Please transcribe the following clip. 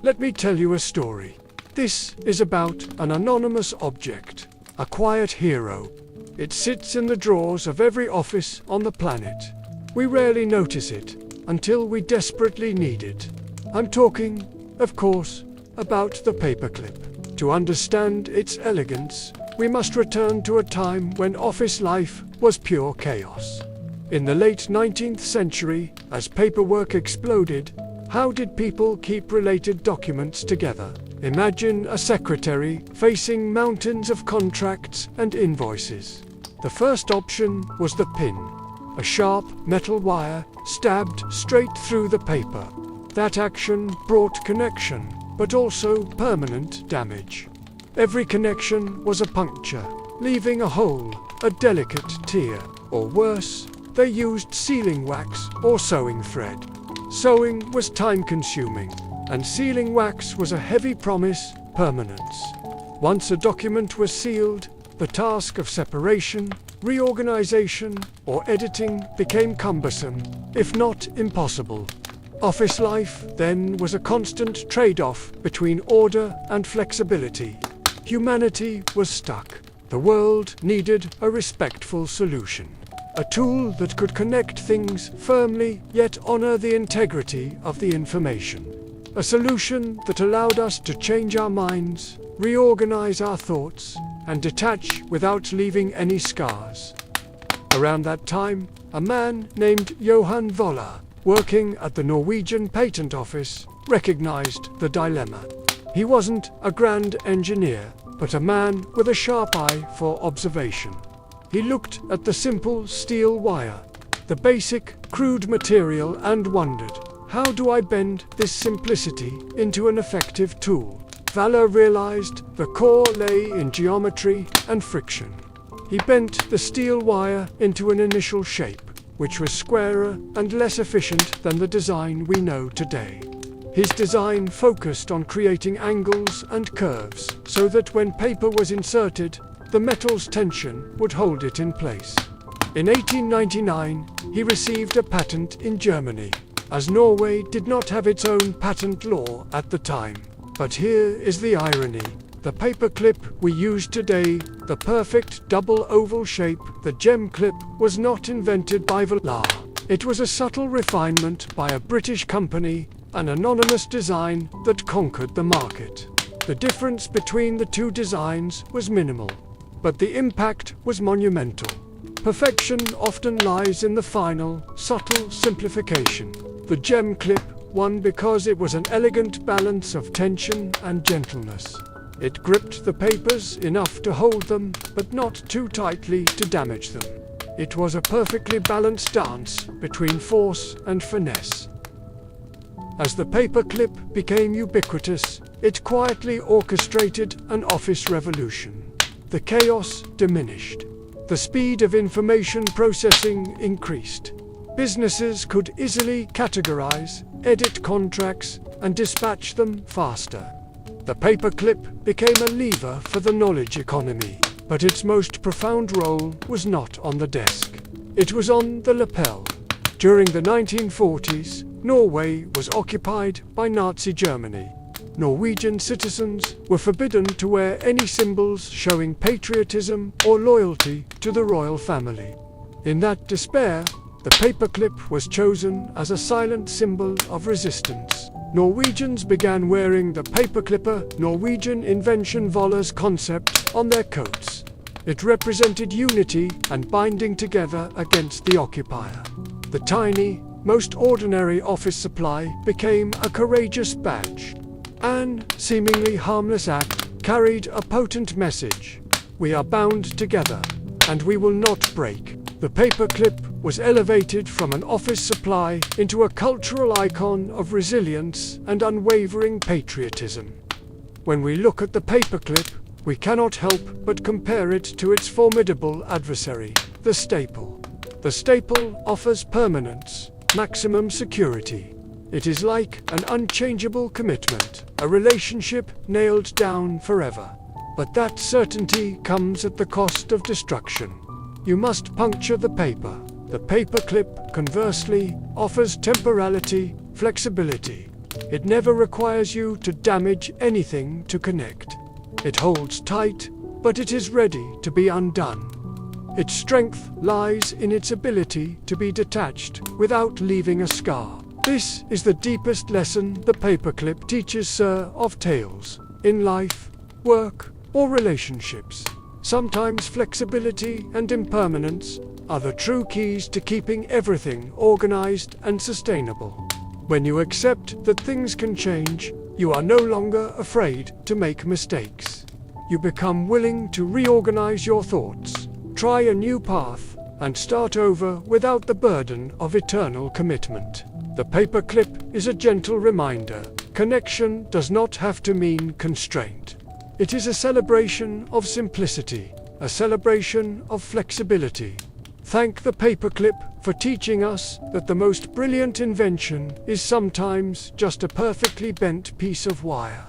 Let me tell you a story. This is about an anonymous object, a quiet hero. It sits in the drawers of every office on the planet. We rarely notice it until we desperately need it. I'm talking, of course, about the paperclip. To understand its elegance, we must return to a time when office life was pure chaos. In the late 19th century, as paperwork exploded, how did people keep related documents together? Imagine a secretary facing mountains of contracts and invoices. The first option was the pin, a sharp metal wire stabbed straight through the paper. That action brought connection, but also permanent damage. Every connection was a puncture, leaving a hole, a delicate tear. Or worse, they used sealing wax or sewing thread. Sewing was time-consuming, and sealing wax was a heavy promise, permanence. Once a document was sealed, the task of separation, reorganization, or editing became cumbersome, if not impossible. Office life, then, was a constant trade-off between order and flexibility. Humanity was stuck. The world needed a respectful solution. A tool that could connect things firmly, yet honor the integrity of the information. A solution that allowed us to change our minds, reorganize our thoughts, and detach without leaving any scars. Around that time, a man named Johan Voller, working at the Norwegian Patent Office, recognized the dilemma. He wasn't a grand engineer, but a man with a sharp eye for observation. He looked at the simple steel wire, the basic, crude material, and wondered, how do I bend this simplicity into an effective tool? Voller realized the core lay in geometry and friction. He bent the steel wire into an initial shape, which was squarer and less efficient than the design we know today. His design focused on creating angles and curves so that when paper was inserted, the metal's tension would hold it in place. In 1899, he received a patent in Germany, as Norway did not have its own patent law at the time. But here is the irony. The paperclip we use today, the perfect double oval shape, the gem clip, was not invented by Voller. It was a subtle refinement by a British company, an anonymous design that conquered the market. The difference between the two designs was minimal, but the impact was monumental. Perfection often lies in the final, subtle simplification. The gem clip won because it was an elegant balance of tension and gentleness. It gripped the papers enough to hold them, but not too tightly to damage them. It was a perfectly balanced dance between force and finesse. As the paperclip became ubiquitous, it quietly orchestrated an office revolution. The chaos diminished. The speed of information processing increased. Businesses could easily categorize, edit contracts, and dispatch them faster. The paperclip became a lever for the knowledge economy, but its most profound role was not on the desk. It was on the lapel. During the 1940s, Norway was occupied by Nazi Germany. Norwegian citizens were forbidden to wear any symbols showing patriotism or loyalty to the royal family. In that despair, the paperclip was chosen as a silent symbol of resistance. Norwegians began wearing the paperclipper, Norwegian Invention Voller's concept, on their coats. It represented unity and binding together against the occupier. The tiny, most ordinary office supply became a courageous badge. An seemingly harmless act carried a potent message. We are bound together, and we will not break. The paperclip was elevated from an office supply into a cultural icon of resilience and unwavering patriotism. When we look at the paperclip, we cannot help but compare it to its formidable adversary, the staple. The staple offers permanence, maximum security. It is like an unchangeable commitment, a relationship nailed down forever. But that certainty comes at the cost of destruction. You must puncture the paper. The paperclip, conversely, offers temporality, flexibility. It never requires you to damage anything to connect. It holds tight, but it is ready to be undone. Its strength lies in its ability to be detached without leaving a scar. This is the deepest lesson the paperclip teaches, sir, of tales, in life, work, or relationships. Sometimes flexibility and impermanence are the true keys to keeping everything organized and sustainable. When you accept that things can change, you are no longer afraid to make mistakes. You become willing to reorganize your thoughts, try a new path, and start over without the burden of eternal commitment. The paperclip is a gentle reminder. Connection does not have to mean constraint. It is a celebration of simplicity, a celebration of flexibility. Thank the paperclip for teaching us that the most brilliant invention is sometimes just a perfectly bent piece of wire.